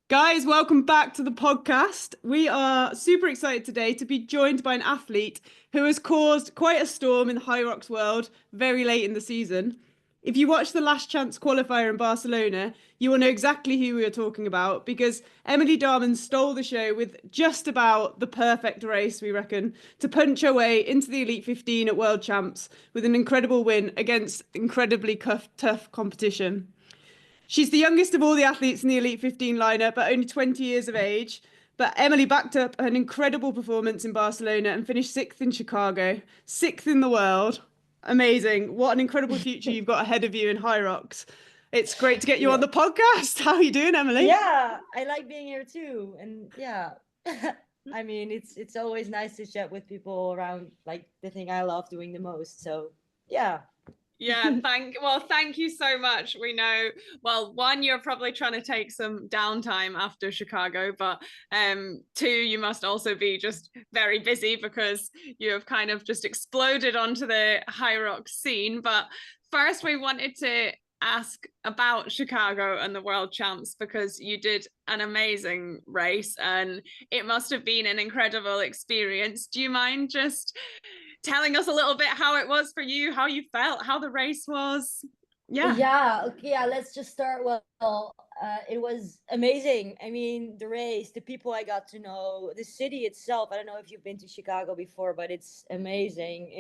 Guys, welcome back to the podcast. We are super excited today to be joined by an athlete who has caused quite a storm in the Hyrox world very late in the season. If you watch the Last Chance Qualifier in Barcelona, you will know exactly who we are talking about because Emilie Dahmen stole the show with just about the perfect race, we reckon, to punch her way into the Elite 15 at World Champs with an incredible win against incredibly tough competition. She's the youngest of all the athletes in the Elite 15 lineup, but only 20 years of age. But Emilie backed up an incredible performance in Barcelona and finished sixth in Chicago, sixth in the world. Amazing. What an incredible future you've got ahead of you in Hyrox. It's great to get you on Yeah. the podcast. How are you doing, Emilie? Yeah, I like being here too. And yeah, I mean, it's always nice to chat with people around like the thing I love doing the most. So, yeah. Yeah, thank you so much. We know, well, one, you're probably trying to take some downtime after Chicago, but two, you must also be just very busy because you have kind of just exploded onto the Hyrox scene. But first, we wanted to ask about Chicago and the World Champs because you did an amazing race and it must have been an incredible experience. Do you mind just telling us a little bit how it was for you, how you felt, how the race was? Yeah, okay, yeah, let's just start. It was amazing. I mean, the race, the people I got to know, the city itself. I don't know if you've been to Chicago before, but it's amazing.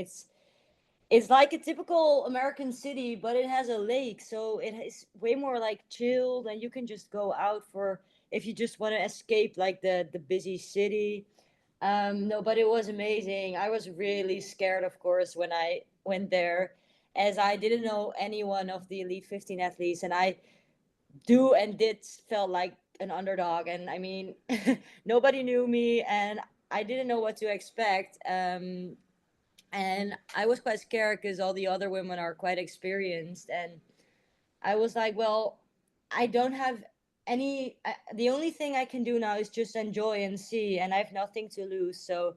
It's like a typical American city, but it has a lake, so it is way more like chilled, and you can just go out for if you just want to escape like the busy city. No, but it was amazing. I was really scared, of course, when I went there, as I didn't know any one of the Elite 15 athletes, and I do and did felt like an underdog. And I mean, nobody knew me, and I didn't know what to expect. And I was quite scared because all the other women are quite experienced, and I was like, well, I don't have the only thing I can do now is just enjoy and see, and I have nothing to lose. So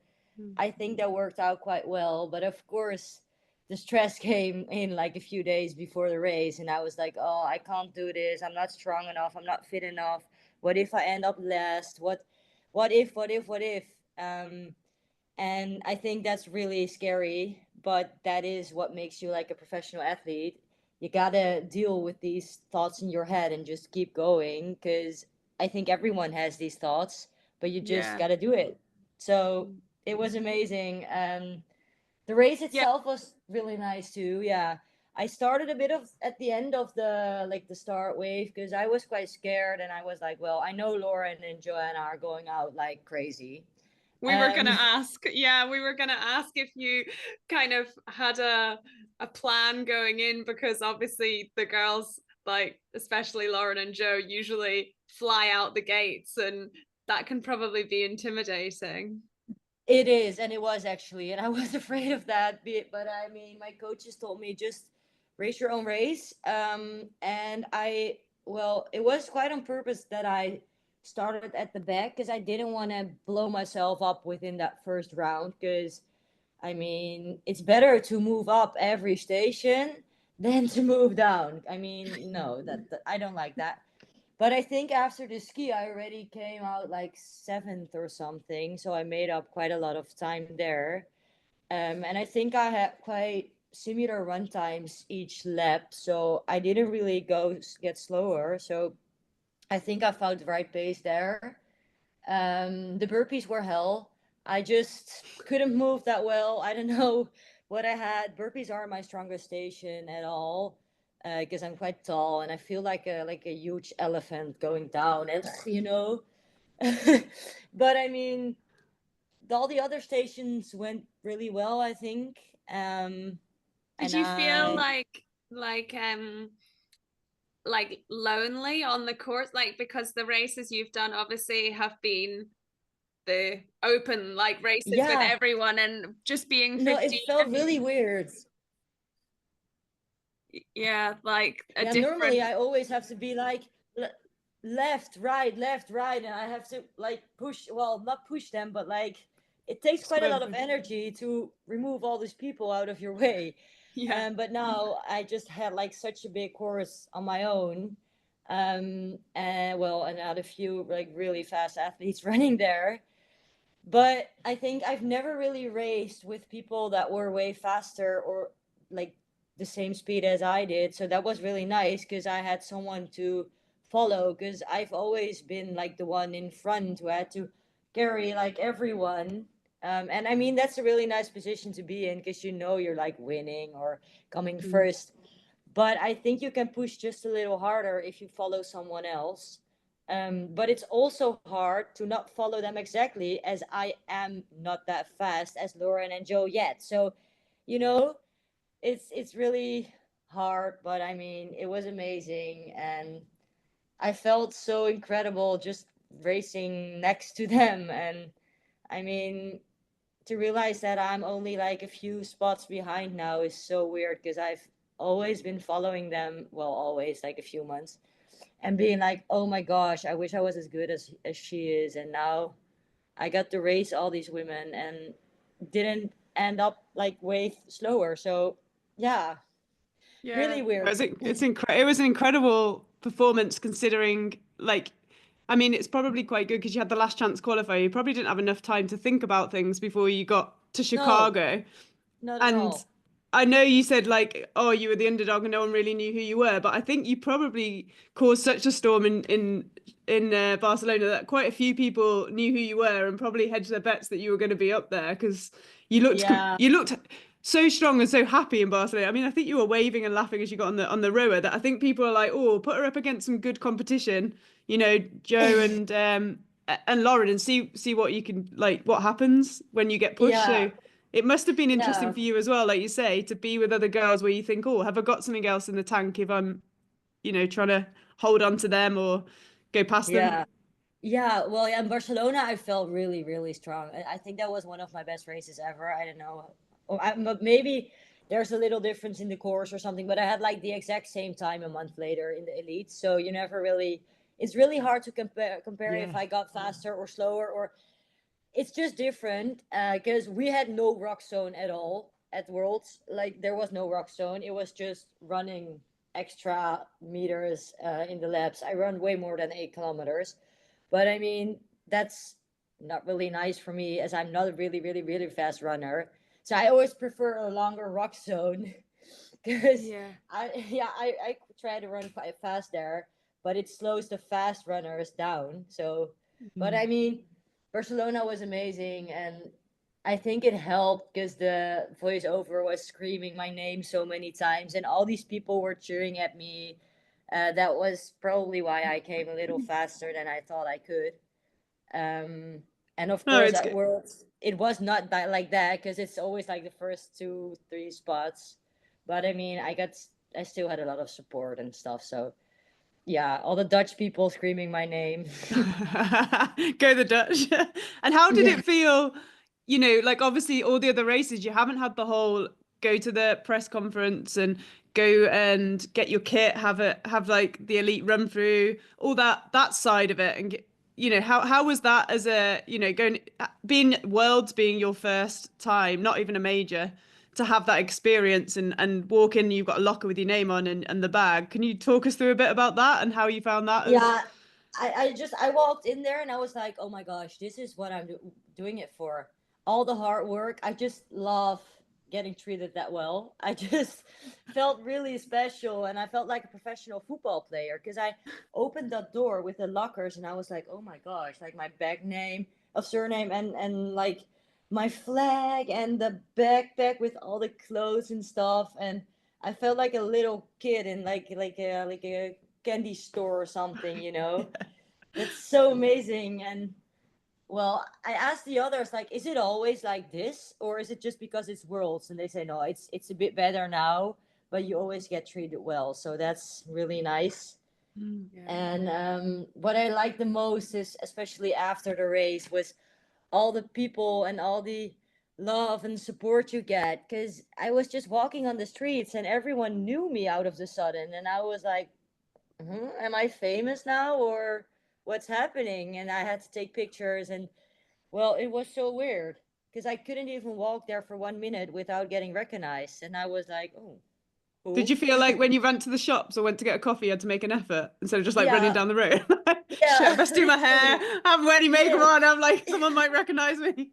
I think that worked out quite well. But of course, the stress came in like a few days before the race, and I was like, oh, I can't do this. I'm not strong enough. I'm not fit enough. What if I end up last? What if? And I think that's really scary, but that is what makes you like a professional athlete. You gotta deal with these thoughts in your head and just keep going, because I think everyone has these thoughts, but you just Yeah. gotta do it. So it was amazing. The race Yeah. itself was really nice too. Yeah. I started a bit of at the end of the start wave because I was quite scared, and I was like, well, I know Lauren and Joanna are going out like crazy. We were Um gonna ask, yeah, we were gonna ask if you kind of had a plan going in because obviously the girls, like especially Lauren and Joe, usually fly out the gates and that can probably be intimidating. It is, and it was actually, and I was afraid of that bit. But I mean, my coaches told me just race your own race. And well, it was quite on purpose that I started at the back because I didn't want to blow myself up within that first round. Because I mean, it's better to move up every station than to move down. I mean, no, that I don't like that. But I think after the ski, I already came out like seventh or something. So I made up quite a lot of time there. And I think I had quite similar run times each lap. So I didn't really get slower. So I think I found the right pace there. The burpees were hell. I just couldn't move that well. I don't know what I had. Burpees aren't my strongest station at all because I'm quite tall and I feel like a huge elephant going down, and you know. But I mean, all the other stations went really well, I think. Did And you feel I like lonely on the course, like because the races you've done obviously have been the open like races with yeah, everyone and just being no, it 15, felt really weird. yeah, like a Yeah, normally different, I always have to be like left, right, and I have to like push. Well, not push them, but like it takes quite a lot of energy to remove all these people out of your way. yeah. But now I just had like such a big course on my own. And I had a few like really fast athletes running there. But I think I've never really raced with people that were way faster or like the same speed as I did. So that was really nice because I had someone to follow, because I've always been like the one in front who had to carry like everyone. And I mean, that's a really nice position to be in because you know you're like winning or coming first. But I think you can push just a little harder if you follow someone else. But it's also hard to not follow them exactly, as I am not that fast as Lauren and Joe yet. So, you know, it's really hard, but I mean, it was amazing, and I felt so incredible just racing next to them. And I mean, to realize that I'm only like a few spots behind now is so weird, because I've always been following them, well, always like a few months, and being like, oh my gosh, I wish I was as good as she is. And now I got to race all these women and didn't end up like way slower. So yeah, Yeah. really weird. It was an incredible performance considering, like, I mean, it's probably quite good because you had the last chance qualifier. You probably didn't have enough time to think about things before you got to No, Chicago. not at And all. I know you said like, oh, you were the underdog and no one really knew who you were, but I think you probably caused such a storm in Barcelona that quite a few people knew who you were and probably hedged their bets that you were going to be up there because Yeah, you looked so strong and so happy in Barcelona. I mean, I think you were waving and laughing as you got on the rower. That I think people are like, oh, put her up against some good competition, you know, Joe and Lauren, and see what you can like what happens when you get pushed. yeah, So it must have been interesting yeah, for you as well, like you say, to be with other girls where you think, oh, have I got something else in the tank if I'm, you know, trying to hold on to them or go past them? yeah. Yeah, well, yeah, in Barcelona, I felt really, really strong. I think that was one of my best races ever. I don't know. But maybe there's a little difference in the course or something, but I had like the exact same time a month later in the elite. So you never really, it's really hard to compare if Yeah. I got faster or slower, or it's just different, because we had no rock zone at all at Worlds. Like there was no rock zone. It was just running extra meters in the laps. I run way more than 8 kilometers, but I mean, that's not really nice for me, as I'm not a really, really, really fast runner. So I always prefer a longer rock zone because Yeah. I try to run quite fast there, but it slows the fast runners down. So, but I mean, Barcelona was amazing, and I think it helped because the voiceover was screaming my name so many times, and all these people were cheering at me. That was probably why I came a little faster than I thought I could. Um, and of No, course, it's at good. Worlds, it was not that like that, because it's always like the first two, three spots. But I mean, I still had a lot of support and stuff. So yeah, all the Dutch people screaming my name. Go the Dutch. And how did Yeah. it feel? You know, like obviously all the other races, you haven't had the whole go to the press conference and go and get your kit, have like the elite run through, all that side of it, and get, you know, how was that as a, you know, going being worlds being your first time, not even a major, to have that experience and walk in, you've got a locker with your name on and the bag. Can you talk us through a bit about that and how you found that as Yeah, I walked in there and I was like, oh my gosh, this is what I'm doing it for. All the hard work. I just love getting treated that well. I just felt really special, and I felt like a professional football player, because I opened that door with the lockers and I was like, oh my gosh, like my bag name of surname, and like my flag and the backpack with all the clothes and stuff. And I felt like a little kid in like a candy store or something, you know? That's so amazing. And well, I asked the others, like, is it always like this, or is it just because it's Worlds? And they say no, it's a bit better now, but you always get treated well. So that's really nice. Yeah. And what I like the most is, especially after the race, was all the people and all the love and support you get. Because I was just walking on the streets and everyone knew me out of the sudden, and I was like, am I famous now, or what's happening? And I had to take pictures, and well, it was so weird because I couldn't even walk there for 1 minute without getting recognized. And I was like, oh. Did you feel like when you went to the shops or went to get a coffee, you had to make an effort instead of just like running Yeah, down the road? Shit, I yeah, best do my hair. literally. I haven't wear any makeup Yeah. on. I'm like, someone might recognize me.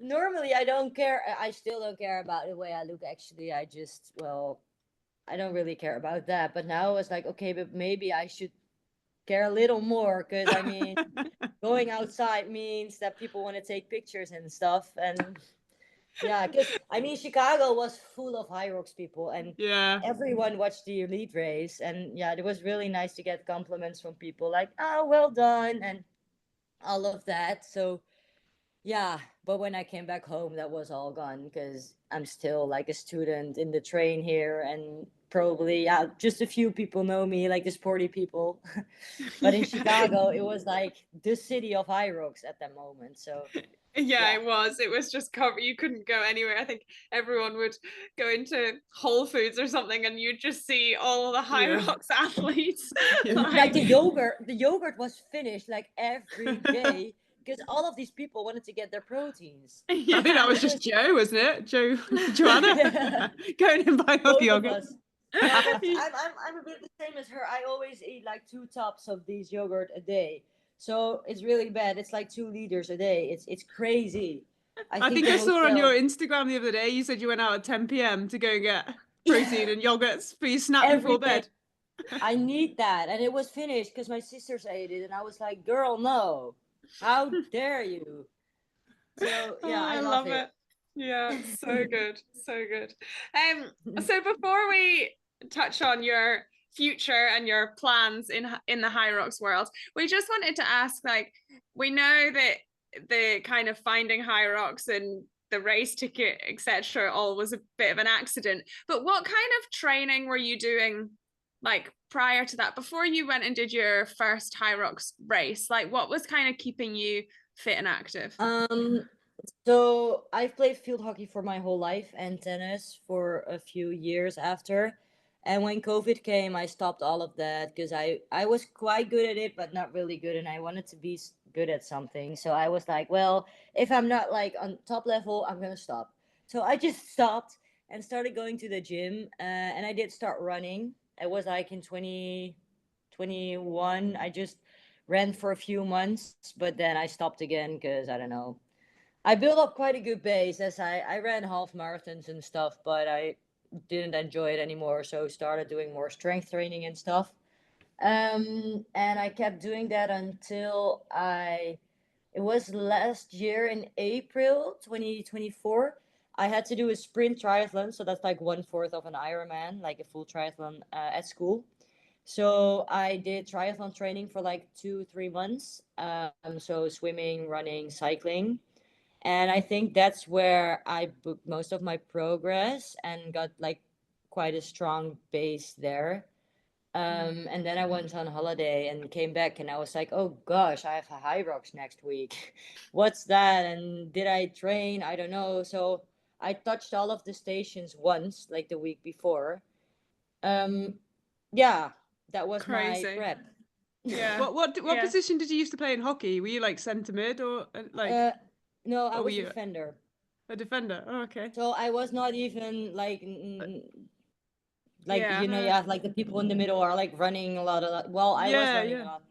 Normally, I don't care. I still don't care about the way I look. Actually, I just, well, I don't really care about that. But now it's like, okay, but maybe I should care a little more, because I mean, going outside means that people want to take pictures and stuff. And yeah, because I mean, Chicago was full of Hyrox people, and Yeah. everyone watched the elite race. And yeah, it was really nice to get compliments from people like, oh, well done, and all of that. So yeah, but when I came back home, that was all gone, because I'm still like a student in the train here, and probably, yeah, just a few people know me, like the sporty people. But in Yeah. Chicago, it was like the city of Hyrox at that moment. So Yeah, yeah. it was just cover. You couldn't go anywhere. I think everyone would go into Whole Foods or something and you'd just see all the High Yeah. Rocks athletes. Yeah. Like Like, the yogurt was finished like every day, because all of these people wanted to get their proteins. I think that yeah. was It just was Joe, wasn't it? Joanna yeah, going and buying all the both of yogurt. us. No, but I'm a bit the same as her. I always eat like 2 tubs of these yogurt a day. So it's really bad. It's like 2 liters a day. It's crazy. I I think think the I saw on your hotel Instagram the other day, you said you went out at 10 p.m. to go and get protein and yogurts for your snack before everything. bed. I need that. And it was finished because my sisters ate it, and I was like, girl, no. How dare you? So Oh, yeah, I I love love it. it. Yeah, so good. So good. So before we touch on your future and your plans in the High Rocks world, we just wanted to ask, like, we know that the kind of finding High Rocks and the race ticket, etc., all was a bit of an accident. But what kind of training were you doing, like prior to that, before you went and did your first High Rocks race? Like, what was kind of keeping you fit and active? So I've played field hockey for my whole life, and tennis for a few years after. And when COVID came, I stopped all of that, because I was quite good at it, but not really good, and I wanted to be good at something. So I was like, well, if I'm not like on top level, I'm gonna stop. So I just stopped and started going to the gym, and I did start running. It was like in 2021. I just ran for a few months, but then I stopped again, because I don't know, I built up quite a good base, as I ran half marathons and stuff, but I didn't enjoy it anymore. So started doing more strength training and stuff. And I kept doing that until it was last year in April 2024. I had to do a sprint triathlon. So that's like 1/4 of an Ironman, like a full triathlon at school. So I did triathlon training for like 2, 3 months. So swimming, running, cycling. And I think that's where I booked most of my progress and got like quite a strong base there. And then I went on holiday and came back, and I was like, oh gosh, I have a Hyrox next week. What's that? And did I train? I don't know. So I touched all of the stations once, like the week before. Um, yeah, that was my Crazy. prep. Yeah. What Yeah. position did you used to play in hockey? Were you like centre mid or like, No, I or were was you defender. a defender? Oh, okay. So I was not even like, Yeah. you know, you have like the people in the middle are like running a lot of, well, I was Yeah, running a yeah, lot.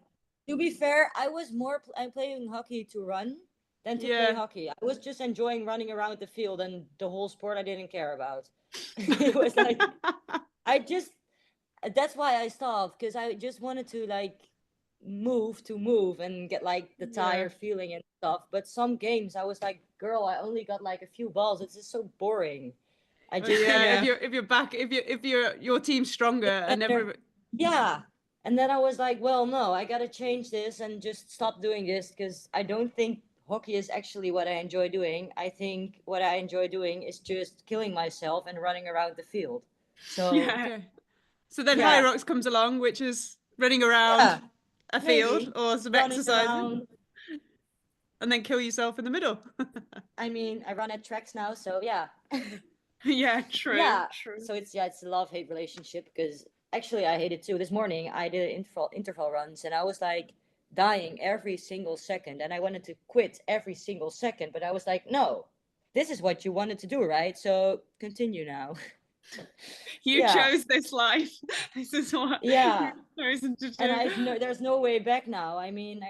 To be fair, I was more I'm playing hockey to run than to play yeah. hockey. I was just enjoying running around the field, and the whole sport I didn't care about. It was like, I just, that's why I stopped, because I just wanted to like move and get like the Yeah. tire feeling and stuff. But some games I was like, girl, I only got like a few balls. It's just so boring. I Oh, just yeah. Yeah. If you're back, if your team's stronger and every yeah. And then I was like, well, no, I got to change this and just stop doing this, because I don't think hockey is actually what I enjoy doing. I think what I enjoy doing is just killing myself and running around the field. So, Yeah. okay. So then yeah, Hyrox comes along, which is running around yeah, a field maybe or some running exercising, around. and then kill yourself in the middle. I mean, I run at tracks now, so yeah. Yeah. True. Yeah. True. So it's a love-hate relationship, because actually I hate it too. This morning I did interval runs, and I was like dying every single second, and I wanted to quit every single second, but I was like, no, this is what you wanted to do, right? So continue now. You chose this life. This is what you've chosen to do. And there's no way back now. I mean,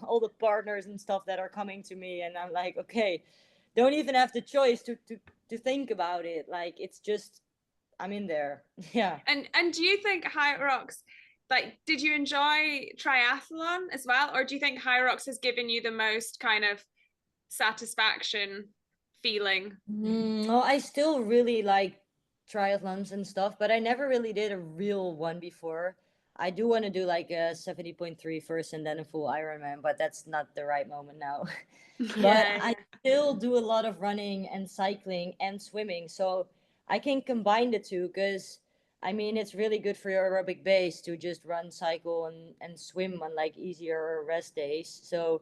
all the partners and stuff that are coming to me, and I'm like, okay, don't even have the choice to think about it. Like, it's just, I'm in there. Yeah. And do you think Hyrox, like, did you enjoy triathlon as well, or do you think Hyrox has given you the most kind of satisfaction feeling? No, I still really like triathlons and stuff, but I never really did a real one before. I do want to do like a 70.3 first and then a full Ironman, but that's not the right moment now. But I still do a lot of running and cycling and swimming, so I can combine the two, because I mean, it's really good for your aerobic base to just run, cycle, and swim on like easier rest days. So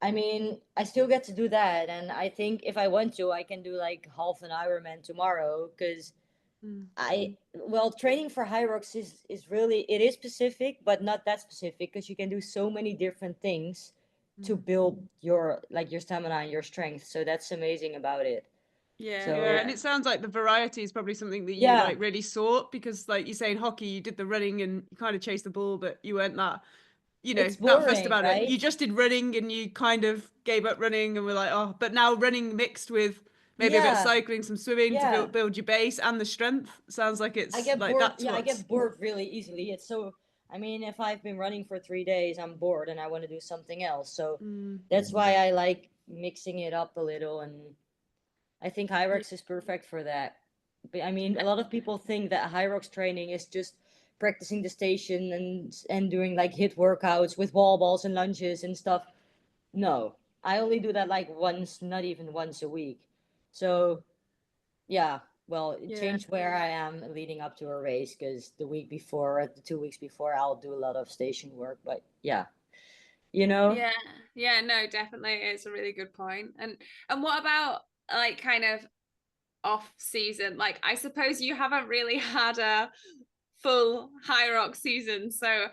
I mean, I still get to do that, and I think if I want to, I can do like half an Ironman tomorrow, because training for Hyrox is really, it is specific, but not that specific, because you can do so many different things to build your stamina and your strength. So that's amazing about it. And it sounds like the variety is probably something that you like really sought, because like you say in hockey, you did the running and you kind of chased the ball, but you weren't that, it's boring, that fussed boring, about right? it. You just did running and you kind of gave up running and were like, oh, but now running mixed with maybe a bit of cycling, some swimming to build your base and the strength. Sounds like it's I get like bored. that's I get bored really easily. It's so, I mean, if I've been running for 3 days, I'm bored and I want to do something else. So that's why I like mixing it up a little, and I think Hyrox is perfect for that. But I mean, a lot of people think that Hyrox training is just practicing the station and doing like HIIT workouts with wall balls and lunges and stuff. No, I only do that like once, not even once a week. So yeah, well, it changed where I am leading up to a race, because the week before, the 2 weeks before, I'll do a lot of station work. But yeah, no, definitely, it's a really good point. And what about like kind of off season? Like, I suppose you haven't really had a full Hyrox season, so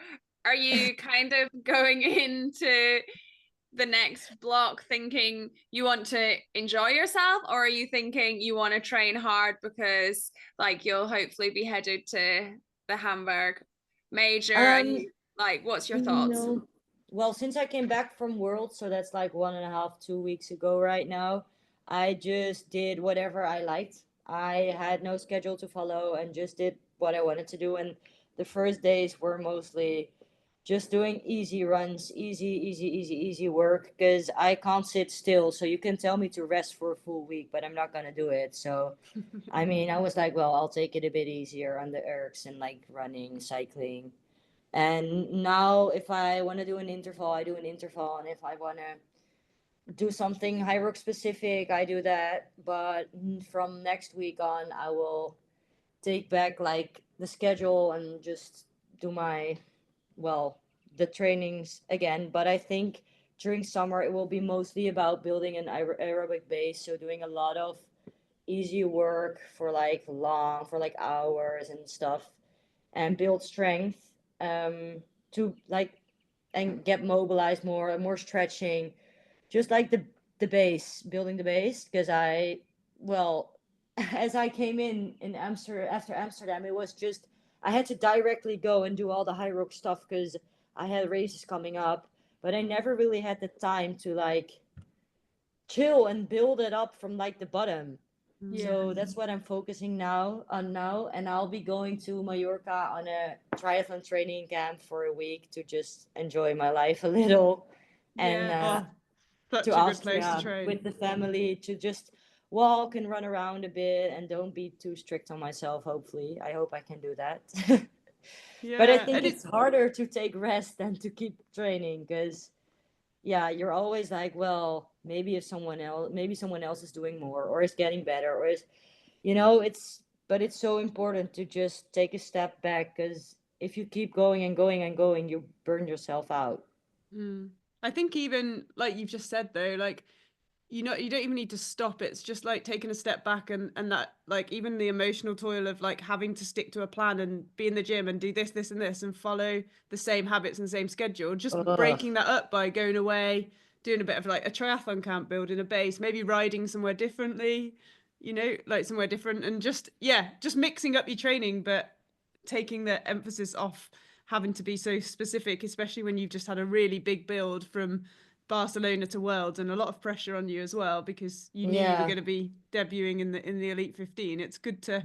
are you kind of going into the next block thinking you want to enjoy yourself, or are you thinking you want to train hard because like you'll hopefully be headed to the Hamburg major? And you, like, what's your thoughts? Well, since I came back from World, so that's like 1.5, 2 weeks ago right now, I just did whatever I liked. I had no schedule to follow and just did what I wanted to do. And the first days were mostly just doing easy runs, easy work, because I can't sit still. So you can tell me to rest for a full week, but I'm not going to do it. So, I mean, I was like, well, I'll take it a bit easier on the ergs and like running, cycling. And now if I want to do an interval, I do an interval. And if I want to do something Hyrox specific, I do that. But from next week on, I will take back like the schedule and just do my, the trainings again. But I think during summer, it will be mostly about building an aerobic base. So doing a lot of easy work for like hours and stuff, and build strength, to like, and get mobilized more and more stretching, just like the base, building the base. Because as I came in Amsterdam, after Amsterdam, it was just, I had to directly go and do all the Hyrox stuff because I had races coming up, but I never really had the time to like chill and build it up from like the bottom. So that's what I'm focusing on now, and I'll be going to Mallorca on a triathlon training camp for a week to just enjoy my life a little, and to Austria with the family to just walk and run around a bit and don't be too strict on myself. Hopefully, I hope I can do that. But I think it's harder to take rest than to keep training, because you're always like, well, maybe someone else is doing more or is getting better, or is, but it's so important to just take a step back, because if you keep going and going and going, you burn yourself out. I think even like you've just said though, like, you don't even need to stop. It's just like taking a step back, and that, like, even the emotional toil of like having to stick to a plan and be in the gym and do this and this and follow the same habits and the same schedule, just breaking that up by going away, doing a bit of like a triathlon camp, building a base, maybe riding somewhere differently, you know, like somewhere different, and just mixing up your training, but taking the emphasis off having to be so specific, especially when you've just had a really big build from Barcelona to Worlds, and a lot of pressure on you as well, because you knew you were going to be debuting in the Elite 15. It's good to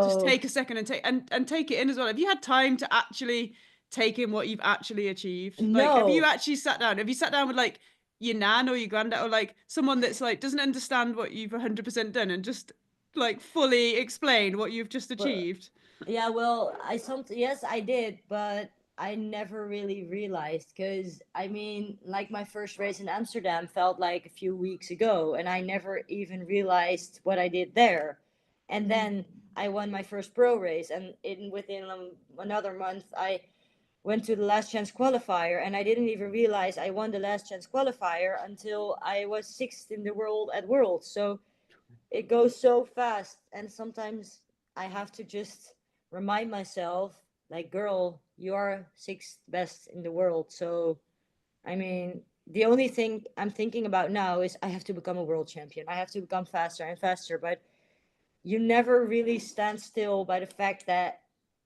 just take a second and take it in as well. Have you had time to actually take in what you've actually achieved? Like, have you actually sat down? Have you sat down with like your nan or your granddad, or like someone that's like doesn't understand what you've 100% done, and just like fully explain what you've just achieved? Yeah, well, yes, I did, but I never really realized, because I mean, like, my first race in Amsterdam felt like a few weeks ago, and I never even realized what I did there. And then I won my first pro race, and within another month, I went to the Last Chance Qualifier, and I didn't even realize I won the Last Chance Qualifier until I was sixth in the world at Worlds. So it goes so fast, and sometimes I have to just remind myself, like, girl, you are sixth best in the world. So I mean, the only thing I'm thinking about now is I have to become a world champion. I have to become faster and faster. But you never really stand still by the fact that,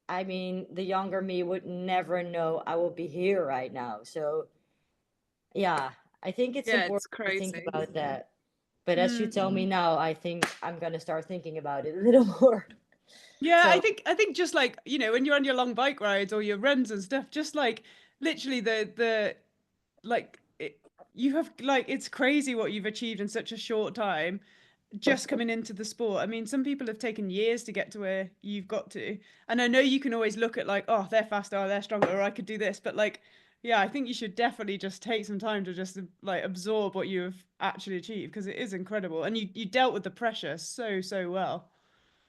I mean, the younger me would never know I will be here right now. So yeah, I think it's important to think about that. But as you tell me now, I think I'm gonna start thinking about it a little more. Yeah, so, I think just like, you know, when you're on your long bike rides or your runs and stuff, just like literally the like you have, like, it's crazy what you've achieved in such a short time, just coming into the sport. I mean, some people have taken years to get to where you've got to, and I know you can always look at like, oh, they're faster, or they're stronger, or I could do this, but like, yeah, I think you should definitely just take some time to just like absorb what you've actually achieved, because it is incredible, and you dealt with the pressure so well.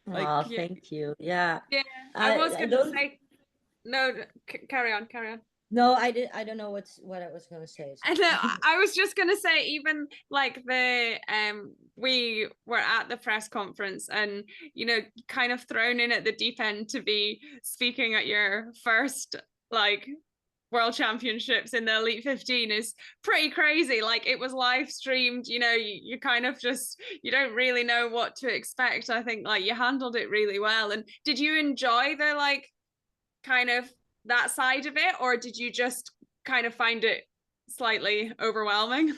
Like, oh, thank you. Yeah. Yeah, I was gonna say no. Carry on. No, I don't know what I was gonna say. So. I was just gonna say, even like we were at the press conference, and you know, kind of thrown in at the deep end to be speaking at your first like World Championships in the Elite 15 is pretty crazy. Like, it was live streamed, you know, you kind of just, you don't really know what to expect. I think like you handled it really well. And did you enjoy the like kind of that side of it, or did you just kind of find it slightly overwhelming?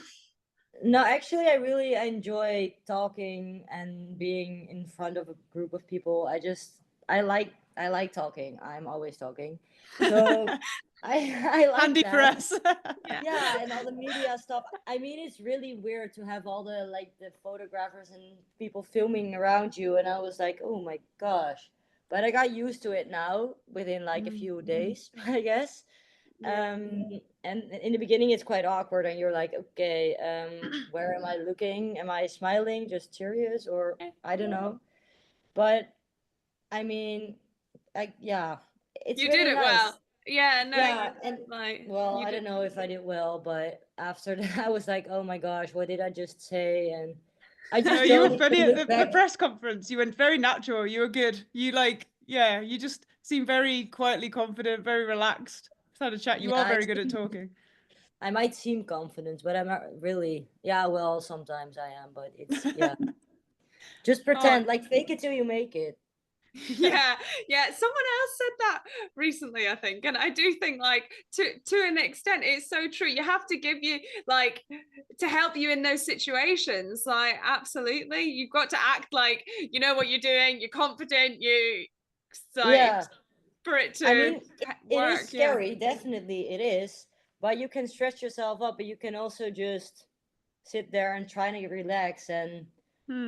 No, actually, I really enjoy talking and being in front of a group of people. I like talking. I'm always talking. So I like handy that. for us. Yeah, and all the media stuff. I mean, it's really weird to have all the photographers and people filming around you, and I was like, oh my gosh. But I got used to it now within like a few days, I guess. And in the beginning it's quite awkward, and you're like, okay, where am I looking? Am I smiling, just curious, or I don't know. But I mean, it's you really did it nice. Well. Yeah, no. Yeah, and well, I don't know if I did well, but after that I was like, oh my gosh, what did I just say? And I just you were funny at the press conference. You went very natural. You were good. You you just seem very quietly confident, very relaxed. Had a chat. You are very good at talking. I might seem confident, but I'm not really. Yeah, well, sometimes I am, but it's just pretend, like, fake it till you make it. Yeah, someone else said that recently, I think, and I do think like to an extent it's so true. You have to give you like to help you in those situations, like, absolutely, you've got to act like you know what you're doing, you're confident, for it to, I mean, it is scary, definitely it is, but you can stretch yourself up, but you can also just sit there and try to relax. And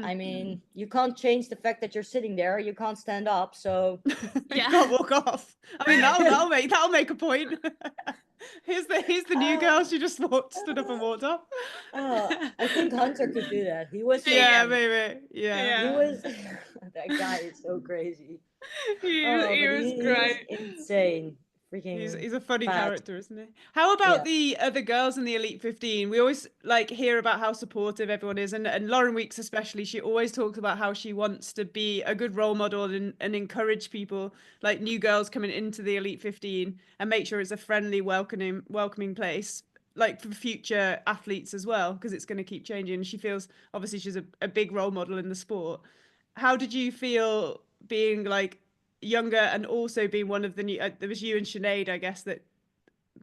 I mean, you can't change the fact that you're sitting there. You can't stand up, so you can't walk off. I mean, that'll make a point. here's the new girl. She just stood up and walked off. I think Hunter could do that. He was maybe. He was that guy is so crazy. He was great. Insane. He's a funny character, isn't he? How about the other girls in the Elite 15? We always like hear about how supportive everyone is, and Lauren Weeks especially, she always talks about how she wants to be a good role model and encourage people, like new girls coming into the Elite 15, and make sure it's a friendly, welcoming place, like for future athletes as well, because it's going to keep changing. She feels obviously she's a big role model in the sport. how did you feel being like younger and also being one of the new? There was you and Sinead, I guess, that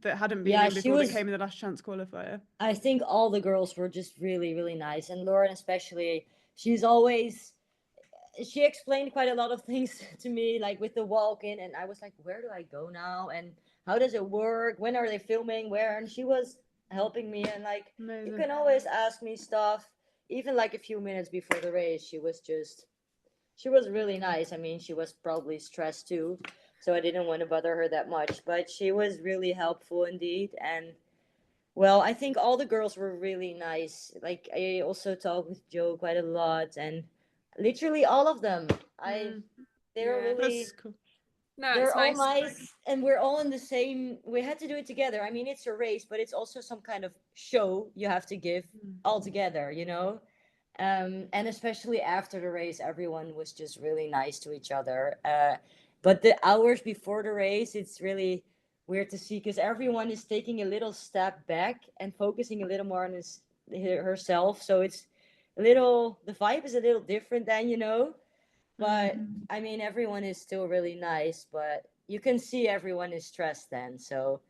hadn't been Yeah, in she before that was. came in the Last Chance Qualifier. I think all the girls were just really, really nice, and Lauren especially. She's always. She explained quite a lot of things to me, like with the walk-in, and I was like, "Where do I go now? And how does it work? When are they filming? Where?" And she was helping me, and like, you Amazing. can always ask me stuff, even like a few minutes before the race. She was really nice. I mean, she was probably stressed too, so I didn't want to bother her that much, but she was really helpful indeed. And well, I think all the girls were really nice. Like I also talked with Joe quite a lot, and literally all of them. I Mm, they're Yeah. really that's cool. No, they're it's all nice. nice, and we're all in the same. We had to do it together. I mean, it's a race, but it's also some kind of show you have to give all together, you know. And especially after the race, everyone was just really nice to each other. But the hours before the race, it's really weird to see because everyone is taking a little step back and focusing a little more on herself. So it's a little, the vibe is a little different than, you know. But I mean, everyone is still really nice, but you can see everyone is stressed then. So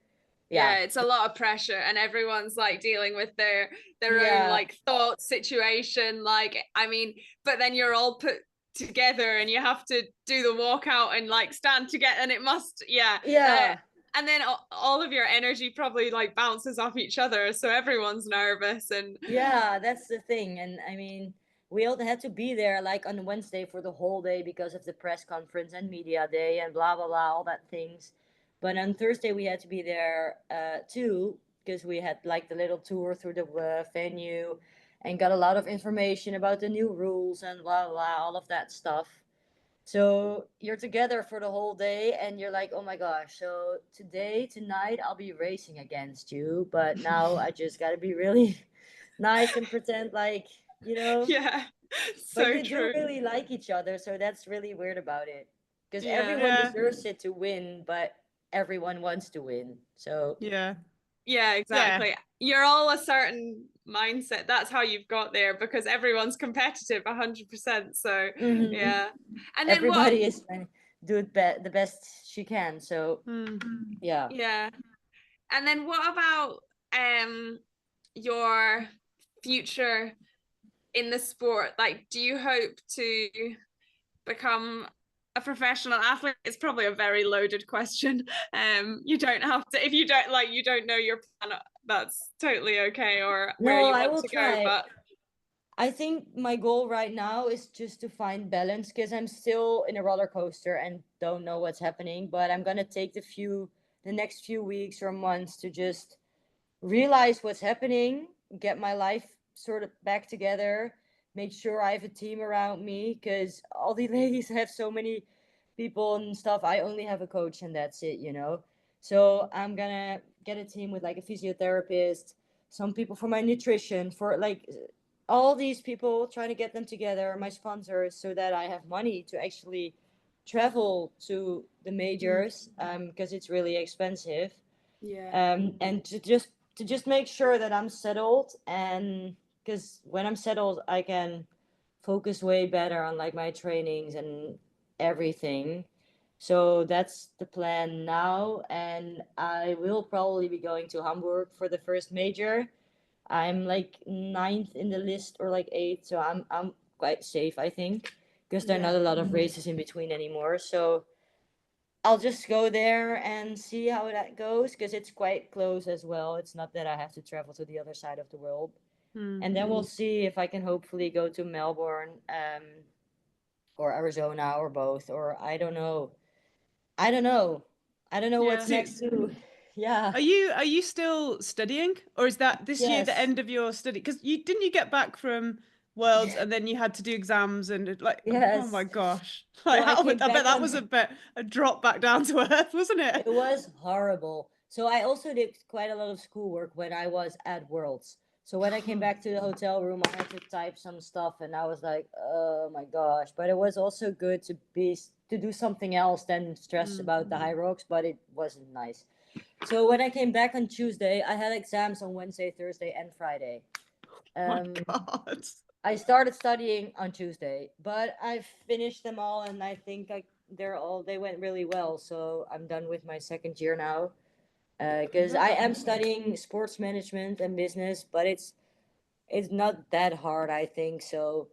Yeah, yeah, it's a lot of pressure, and everyone's like dealing with their own yeah, like thought situation. Like, I mean, but then you're all put together, and you have to do the walkout and like stand together, and it must, yeah. yeah. And then all of your energy probably like bounces off each other, so everyone's nervous and Yeah, that's the thing. And I mean, we all had to be there like on Wednesday for the whole day because of the press conference and media day and blah blah blah, all that things. But on Thursday we had to be there too because we had like the little tour through the venue and got a lot of information about the new rules and blah blah, all of that stuff. So you're together for the whole day and you're like, oh my gosh, so today, tonight, I'll be racing against you. But now I just got to be really nice and pretend like, you know, yeah, but so you do true. really like each other. So that's really weird about it. Because Yeah. everyone Yeah, deserves it to win, but everyone wants to win. So, yeah, Yeah, yeah. exactly. You're all a certain mindset. That's how you've got there because everyone's competitive 100%. So, mhm, yeah. And then what, everybody is trying to do it the best she can. So, Mm. yeah. yeah. And then what about your future in the sport? Like, do you hope to become a professional athlete? It's probably a very loaded question. You don't have to, if you don't like, you don't know your plan, that's totally okay, or where No, you I want will to go. try. But I think my goal right now is just to find balance because I'm still in a roller coaster and don't know what's happening. But I'm gonna take the next few weeks or months to just realize what's happening, get my life sort of back together, make sure I have a team around me because all the ladies have so many people and stuff. I only have a coach and that's it, you know. So I'm gonna get a team with like a physiotherapist, some people for my nutrition, for like all these people, trying to get them together, my sponsors, so that I have money to actually travel to the majors because it's really expensive. yeah, And to just make sure that I'm settled, and because when I'm settled I can focus way better on like my trainings and everything. So that's the plan now, and I will probably be going to Hamburg for the first major. I'm like ninth in the list or like eighth, so I'm quite safe, I think, because there are yeah, not a lot of races in between anymore. So I'll just go there and see how that goes because it's quite close as well. It's not that I have to travel to the other side of the world. Mm. And then we'll see if I can hopefully go to Melbourne or Arizona or both, or I don't know. I don't know. I don't know what's So, yeah. next too. Yeah. are you still studying, or is that this year the Yes. end of your study? Because you get back from Worlds and then you had to do exams and like, oh my Yes. gosh, So like I how came I bet back that on. was a drop back down to earth, wasn't it? It was horrible. So I also did quite a lot of schoolwork when I was at Worlds. So when I came back to the hotel room, I had to type some stuff, and I was like, "Oh my gosh!" But it was also good to do something else than stress Mm. about the Hyrox. But it wasn't nice. So when I came back on Tuesday, I had exams on Wednesday, Thursday, and Friday. My God. I started studying on Tuesday, but I've finished them all, and I think they went really well. So I'm done with my second year now, because I am studying sports management and business, but it's not that hard, I think. So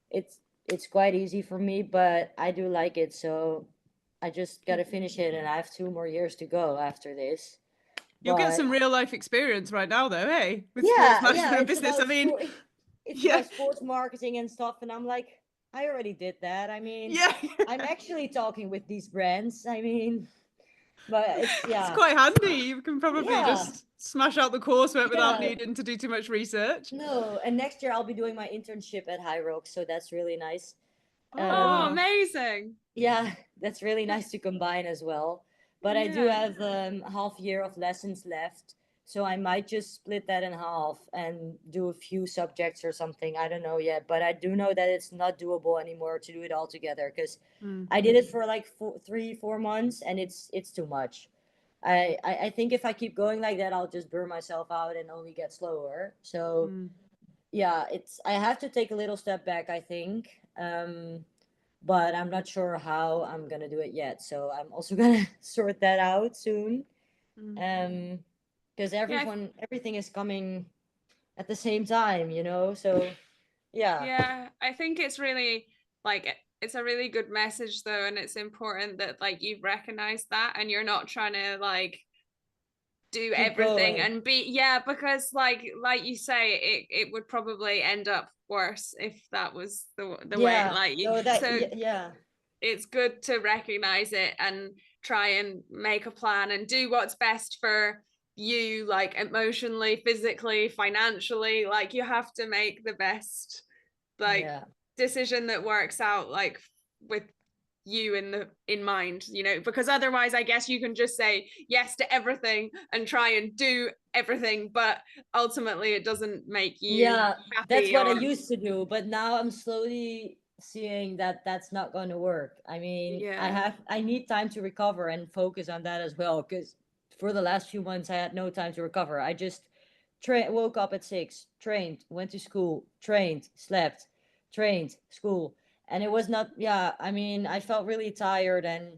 it's it's quite easy for me, but I do like it. So I just gotta finish it, and I have 2 more years to go after this. You'll get But some real life experience right now, though, hey, with sports yeah, management and it's business. I about mean, sport. It's yeah, about sports marketing and stuff, and I'm like, I already did that. I mean, yeah. I'm actually talking with these brands. I mean, but it's It's yeah, quite handy. You can probably yeah, just smash out the coursework without yeah. needing to do too much research. No, and next year I'll be doing my internship at Hyrox, so that's really nice. Oh, Oh, amazing. Yeah, that's really nice to combine as well. But I do Yeah. have half year of lessons left, so I might just split that in half and do a few subjects or something. I don't know yet, but I do know that it's not doable anymore to do it all together because mm. I did it for like 3 4 months and it's too much. I think if I keep going like that, I'll just burn myself out and only get slower. So Mm. yeah, I have to take a little step back, I think. But I'm not sure how I'm gonna do it yet. So I'm also gonna sort that out soon. Mm. Because Yeah. everything is coming at the same time, So yeah. Yeah. I think it's really like it's a really good message though, and it's important that like you've recognized that and you're not trying to like do Keep everything going. and be because like you say it would probably end up worse if that was the way Yeah. like So that so yeah. it's good to recognize it and try and make a plan and do what's best for you, like emotionally, physically, financially. Like you have to make the best like Yeah. decision that works out like with you in mind, because otherwise I guess you can just say yes to everything and try and do everything, but ultimately it doesn't make you Yeah, that's happy what I or used to do, but now I'm slowly seeing that that's not going to work. I mean, yeah. I need time to recover and focus on that as well because for the last few months I had no time to recover. I just woke up at 6, trained, went to school, trained, slept, trained, school, and it was not, yeah, I mean, I felt really tired and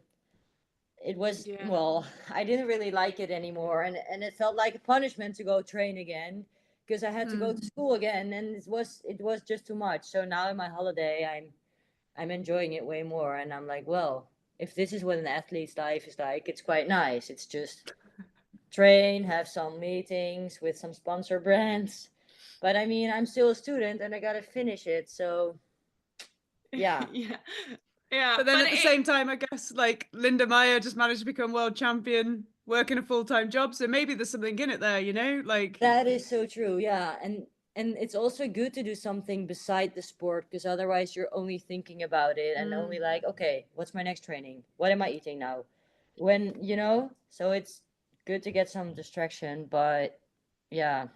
it was, Yeah. well, I didn't really like it anymore, and it felt like a punishment to go train again because I had to go to school again, and it was just too much. So now in my holiday I'm enjoying it way more, and I'm like, well, if this is what an athlete's life is like, it's quite nice. It's just train, have some meetings with some sponsor brands, but I mean, I'm still a student and I gotta finish it. So yeah. Yeah. Yeah, But then but at the same time, I guess like Linda Meyer just managed to become world champion, working a full-time job. So maybe there's something in it there, like That is so true. Yeah, and it's also good to do something beside the sport because otherwise you're only thinking about it and only like, okay, what's my next training? What am I eating now? So it's good to get some distraction, but yeah,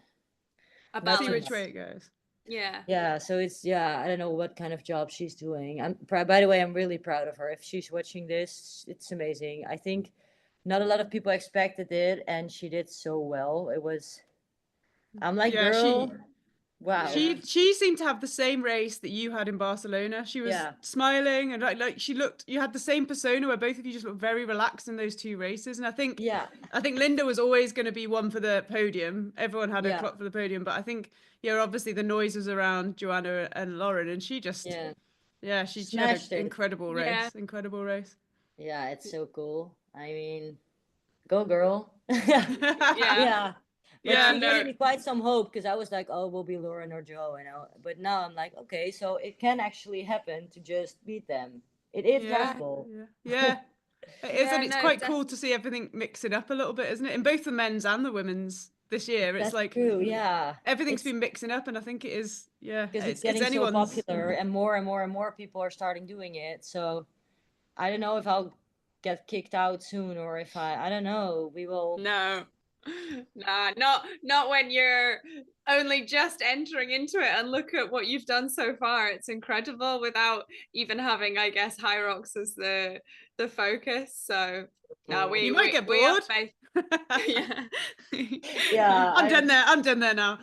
a not see too which much. balance. way it goes. Yeah. Yeah, so I don't know what kind of job she's doing. By the way, I'm really proud of her. If she's watching this, it's amazing. I think not a lot of people expected it and she did so well. I'm like, Yeah, girl, wow. Yeah. she seemed to have the same race that you had in Barcelona. She was Yeah. smiling and like she looked. You had the same persona where both of you just looked very relaxed in those two races. And Yeah. I think Linda was always going to be one for the podium. Everyone had a Yeah. clock for the podium, but I think obviously the noise was around Joanna and Lauren, and she just Yeah. she had an Smashed it. incredible Yeah. race, incredible race. Yeah, it's so cool. I mean, go girl. Yeah. Yeah. But Yeah, she No. gave me quite some hope because I was like, oh, we'll be Lauren or Joe. But now I'm like, okay, so it can actually happen to just beat them. It is yeah, possible. yeah. It is, Yeah, and it's no, quite cool to see everything mix it up a little bit, isn't it? In both the men's and the women's this year, it's That's like true. Yeah. everything's It's been mixing up, and I think it is, because it's it's getting so anyone's. popular and more and more and more people are starting doing it. So I don't know if I'll get kicked out soon or if I don't know. We will. no. Nah, not when you're only just entering into it, and look at what you've done so far. It's incredible without even having, I guess, Hyrox as the focus. So no, You might get we have bored. faith. Yeah. Yeah. I'm done there. I'm done there now.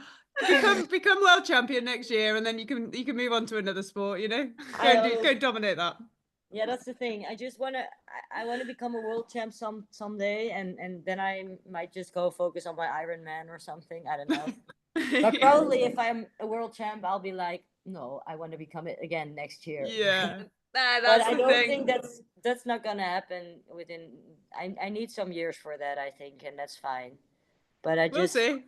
become world champion next year, and then you can move on to another sport. Go dominate that. Yeah, that's the thing. I wanna become a world champ someday, and then I might just go focus on my Ironman or something. I don't know. But probably if I'm a world champ, I'll be like, no, I want to become it again next year. Yeah. But I don't think that's not gonna happen within. I need some years for that, I think, and that's fine. But we'll see.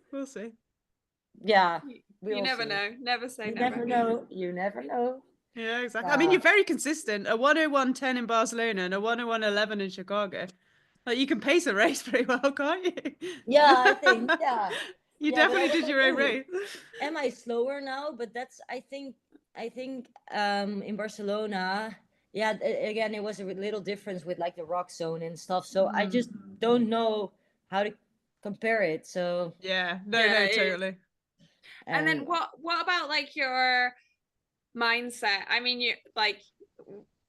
Yeah, you never know. Never say you never. never know. You never know. Yeah, exactly. I mean, you're very consistent. A 1:01:10 in Barcelona and a 1:01:11 in Chicago. Like, you can pace a race pretty well, can't you? Yeah, I think. Yeah. You definitely did your own race. Am I slower now? But that's I think in Barcelona, yeah, again it was a little difference with like the rock zone and stuff. So I just don't know how to compare it. So yeah, no, totally. And then what about like your mindset? I mean,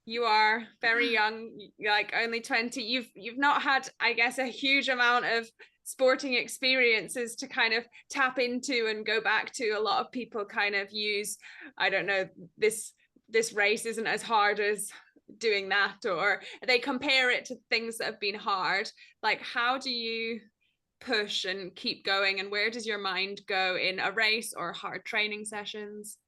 you are very young, like only 20. You've not had, I guess, a huge amount of sporting experiences to kind of tap into and go back to. A lot of people kind of use, I don't know, this race isn't as hard as doing that, or they compare it to things that have been hard. Like, how do you push and keep going, and where does your mind go in a race or hard training sessions?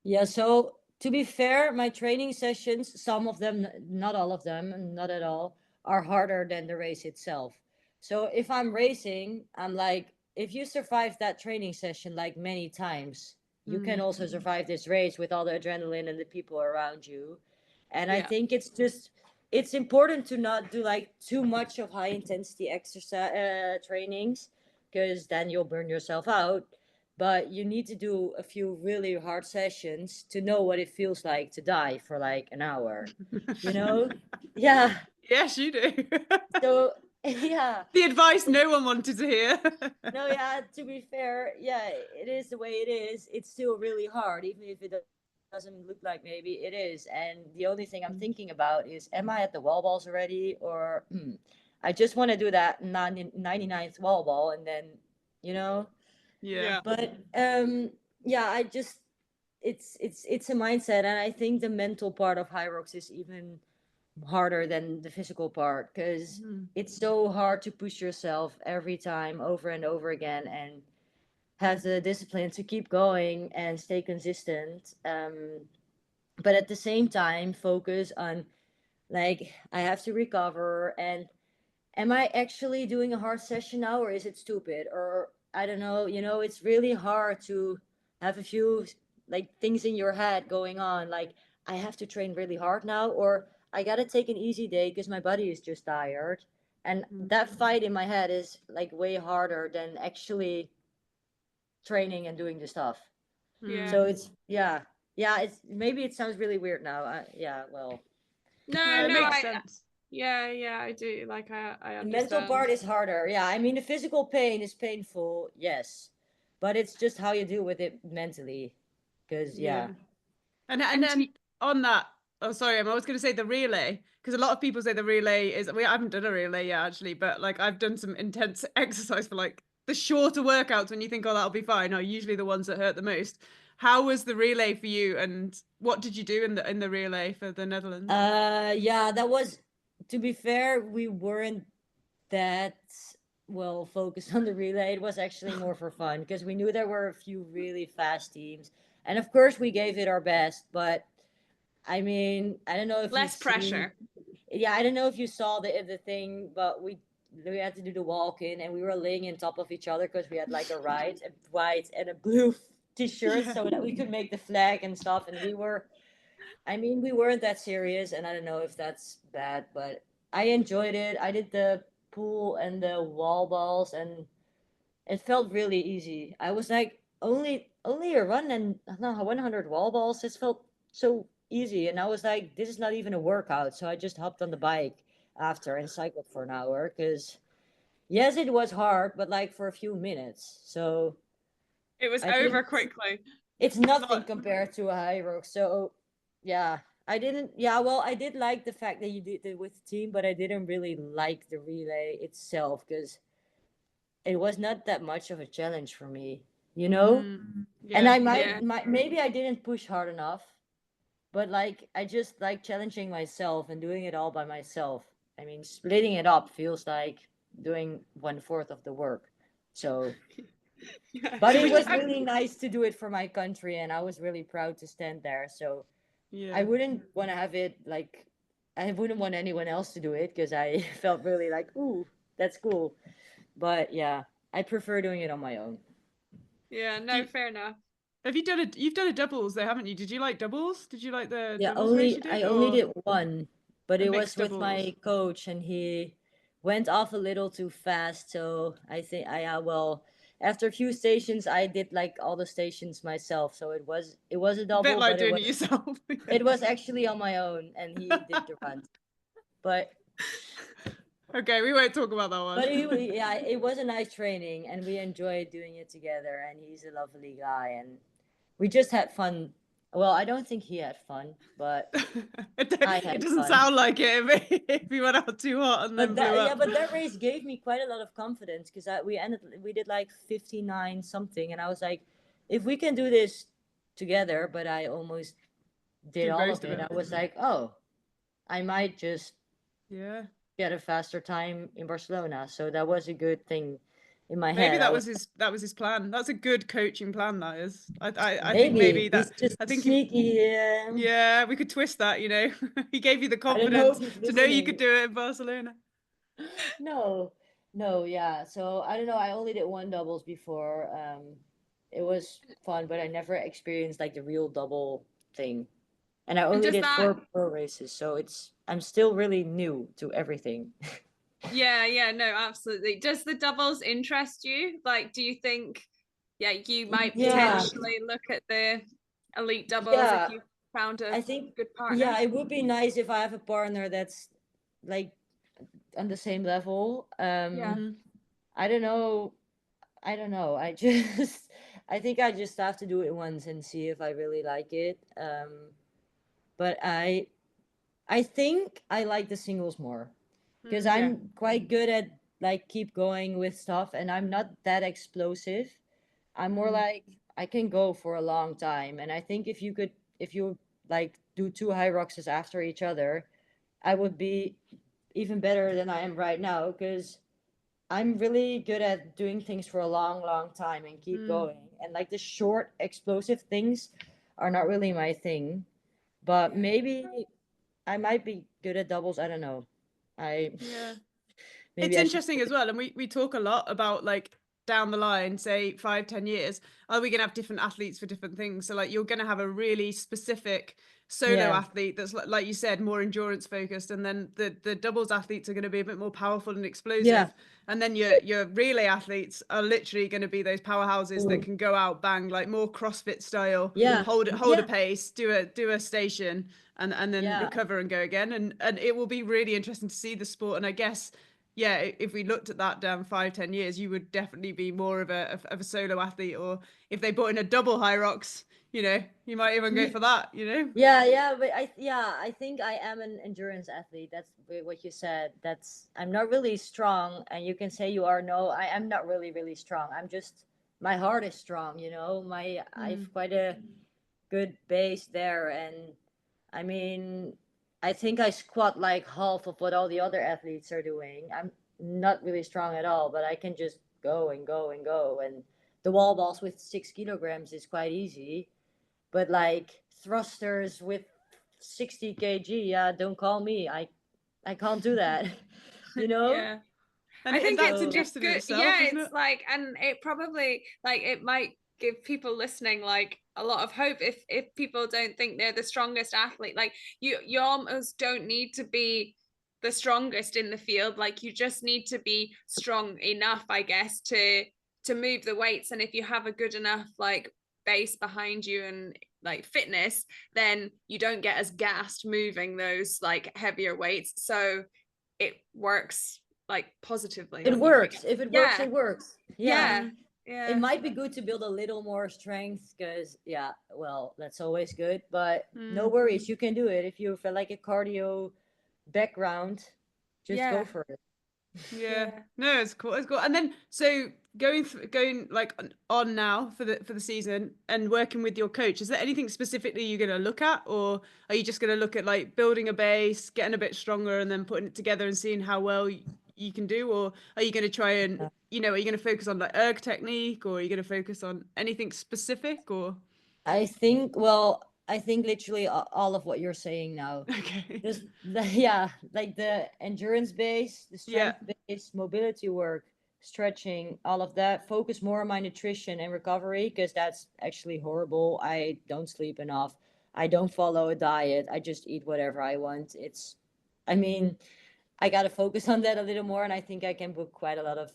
Yeah, so to be fair, my training sessions, some of them, not all of them, not at all, are harder than the race itself. So if I'm racing, I'm like, if you survive that training session like many times, you can also survive this race with all the adrenaline and the people around you. And I think it's important to not do like too much of high intensity exercise trainings, because then you'll burn yourself out. But you need to do a few really hard sessions to know what it feels like to die for like an hour. Yeah. Yes, you do. So yeah, the advice no one wanted to hear. No, yeah, to be fair, yeah, it is the way it is. It's still really hard, even if it doesn't look like maybe it is. And the only thing I'm thinking about is, am I at the wall balls already? Or I just want to do that 99th wall ball and then, Yeah. But yeah, it's a mindset. And I think the mental part of Hyrox is even harder than the physical part, because it's so hard to push yourself every time over and over again and have the discipline to keep going and stay consistent, but at the same time focus on, like, I have to recover, and am I actually doing a hard session now, or is it stupid? Or I don't know, it's really hard to have a few like things in your head going on, like, I have to train really hard now, or I gotta take an easy day because my body is just tired. And that fight in my head is like way harder than actually training and doing the stuff. So it's it's maybe it sounds really weird now. Well, no, it makes sense. I do, like, I understand. The mental part is harder. Yeah, I mean, the physical pain is painful, yes, but it's just how you deal with it mentally, because And then on that, oh sorry, I was going to say the relay, because a lot of people say the relay is, I haven't done a relay yet actually, but like I've done some intense exercise for like the shorter workouts when you think, oh, that'll be fine, are usually the ones that hurt the most. How was the relay for you, and what did you do in the relay for the Netherlands? That was, to be fair, we weren't that well focused on the relay. It was actually more for fun because we knew there were a few really fast teams, and of course we gave it our best. But I mean, I don't know if less pressure. Yeah, I don't know if you saw the thing, but we had to do the walk in, and we were laying on top of each other because we had like a white and a blue t-shirt, so that we could make the flag and stuff. And we weren't that serious, and I don't know if that's bad, but I enjoyed it. I did the pool and the wall balls, and it felt really easy. I was like, only a run and 100 wall balls. It felt so easy, and I was like, this is not even a workout. So I just hopped on the bike after and cycled for an hour, because yes, it was hard, but like for a few minutes. So it was over quickly. It's nothing compared to a Hyrox. So yeah, I did like the fact that you did it with the team, but I didn't really like the relay itself because it was not that much of a challenge for me. you know? And Yeah. I maybe I didn't push hard enough, but like I just like challenging myself and doing it all by myself. I mean, splitting it up feels like doing 1/4 of the work. So, Yeah. but it Which was really nice to do it for my country, and I was really proud to stand there. So I yeah. wouldn't want to have it like I wouldn't want anyone else to do it because I felt really like, ooh, that's cool. But yeah, I prefer doing it on my own. Yeah, Do no, you, fair enough. have you done you've done a doubles though, haven't you? Did you like doubles? Did you like the Yeah, doubles race you I did, only or did one, but a it was mixed with doubles? my coach, and he went off a little too fast. So I think well, after a few stations, I did like all the stations myself. So it was a A bit double, like but doing it yourself. it was actually on my own, and he did the run. But Okay, we won't talk about that one. yeah, it was a nice training, and we enjoyed doing it together. And he's a lovely guy, and we just had fun. Well, I don't think he had fun, but I It had doesn't fun. sound like it if he went out too hot and then But blew up. but that race gave me quite a lot of confidence because we did like 59 something, and I was like, if we can do this together, but I almost did Do all most of of it. it. I was like, oh, I might just Yeah. get a faster time in Barcelona. So that was a good thing in my Maybe head. I was that was his plan. That's a good coaching plan, that is. I think maybe maybe he's that just I think if sneaky. yeah, we could twist that, you know. He gave you the I don't know if confidence he's to know you could listening. do it in Barcelona. No, no, yeah. So I don't know. I only did one doubles before. It was fun, but I never experienced like the real double thing. And I And only does did that, 4 pro races, so I'm still really new to everything. yeah, no, absolutely. Does the doubles interest you? Like, do you think, yeah, you might Yeah, potentially look at the elite doubles if yeah. you found a I think good partner? yeah, it would be nice if I have a partner that's like on the same level. Yeah. I don't know. I don't know. I just I think I just have to do it once and see if I really like it. But I think I like the singles more because Yeah. I'm quite good at like keep going with stuff, and I'm not that explosive. I'm more like I can go for a long time, and I think if you like do two high roxes after each other, I would be even better than I am right now because I'm really good at doing things for a long, long time and keep going. And like the short, explosive things are not really my thing. But maybe I might be good at doubles. I don't know. I Yeah. It's maybe I should. interesting as well, and we talk a lot about like down the line, say 5, 10 years, are we gonna have different athletes for different things? So like you're gonna have a really specific solo Yeah, athlete that's like you said, more endurance focused, and then the doubles athletes are gonna be a bit more powerful and yeah, explosive. And then your relay athletes are literally going to be those powerhouses that mm, can go out, bang, like more CrossFit style, yeah, hold a yeah, pace, do a station, and then yeah, recover and go again. And it will be really interesting to see the sport. And I guess yeah, if we looked at that down 5, 10 years, you would definitely be more of a solo athlete. Or if they brought in a double Hyrox, you know, you might even go for that, you know. yeah. But I think I am an endurance athlete. That's what you said. That's I'm not really strong, and you can say you are. No, I am not really strong. I'm just my heart is strong. You know, my I've quite a good base there, and I mean, I think I squat like half of what all the other athletes are doing. I'm not really strong at all, but I can just go and go and go. And the wall balls with 6 kilograms is quite easy, but like thrusters with 60 kg, yeah, don't call me. I can't do that. You know? Yeah. And I think that's it's interesting in good. itself, Yeah, isn't it's it? like, and it probably like it might give people listening like a lot of hope if people don't think they're the strongest athlete. Like you almost don't need to be the strongest in the field. Like you just need to be strong enough, I guess, to move the weights. And if you have a good enough like base behind you and like fitness, then you don't get as gassed moving those like heavier weights. So it works like positively It on you, I guess. works. If it works, Yeah, it works. Yeah. yeah, It yeah, might be good to build a little more strength because, yeah, well, that's always good. But no Mm. worries, you can do it. If you feel like a cardio background, just go yeah, for it. Yeah. yeah. No, it's cool. It's cool. And then so going like on now for the season and working with your coach, is there anything specifically you're going to look at, or are you just going to look at like building a base, getting a bit stronger, and then putting it together and seeing how well you can do? Or are you going to try and, you know, are you going to focus on like erg technique, or are you going to focus on anything specific? Or I think, well, I think literally all of what you're saying now. okay, Just yeah, like the endurance base, the strength base, mobility work, stretching, all of that. Focus more on my nutrition and recovery, because that's actually horrible. I don't sleep enough. I don't follow a diet. I just eat whatever I want. I mean, I got to focus on that a little more, and I think I can book quite a lot of,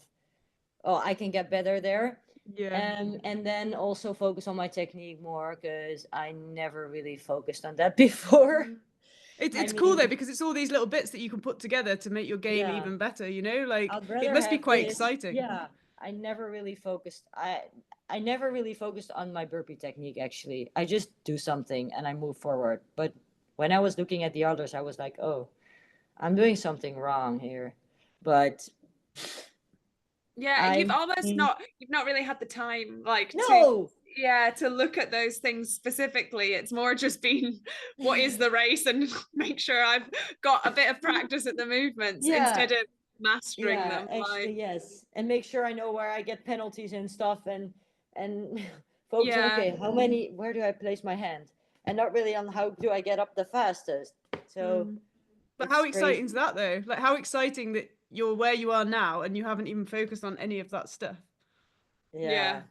oh, I can get better there. yeah. And then also focus on my technique more, because I never really focused on that before. It's cool though, because it's all these little bits that you can put together to make your game Yeah. even better, you know, like I'd it rather must be have quite this. exciting. Yeah, I never really focused. I never really focused on my burpee technique. Actually, I just do something and I move forward. But when I was looking at the others, I was like, oh, I'm doing something wrong here. But Yeah, I you've mean, not really had the time like no. to look at those things specifically. It's more just been what is the race and make sure I've got a bit of practice at the movements Yeah. instead of mastering Yeah, them. actually, Like, yes. And make sure I know where I get penalties and stuff, and focus on, yeah. okay, where do I place my hand? And not really on how do I get up the fastest. So But it's how crazy. exciting is that though? Like how exciting that you're where you are now and you haven't even focused on any of that stuff. Yeah.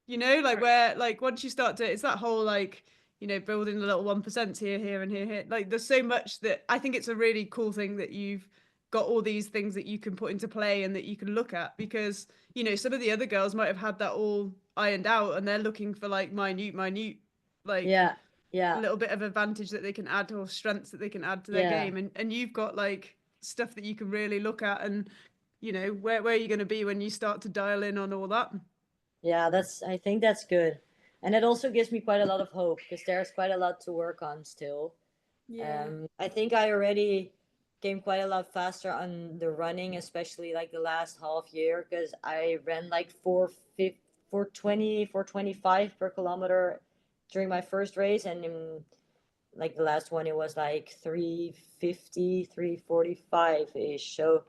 You know, like where like once you start to, it's that whole like, you know, building the little 1% here and here. Like there's so much that I think it's a really cool thing that you've got all these things that you can put into play and that you can look at, because, you know, some of the other girls might have had that all ironed out and they're looking for like minute, like Yeah. a Yeah. little bit of advantage that they can add, or strengths that they can add to their Yeah. game, and you've got like stuff that you can really look at, and you know where are you going to be when you start to dial in on all that. Yeah, I think that's good. And it also gives me quite a lot of hope, because there's quite a lot to work on still. Yeah. I think I already came quite a lot faster on the running, especially like the last half year, because I ran like 420, 425 per kilometer during my first race. And in like the last one, it was like 350, 345-ish. So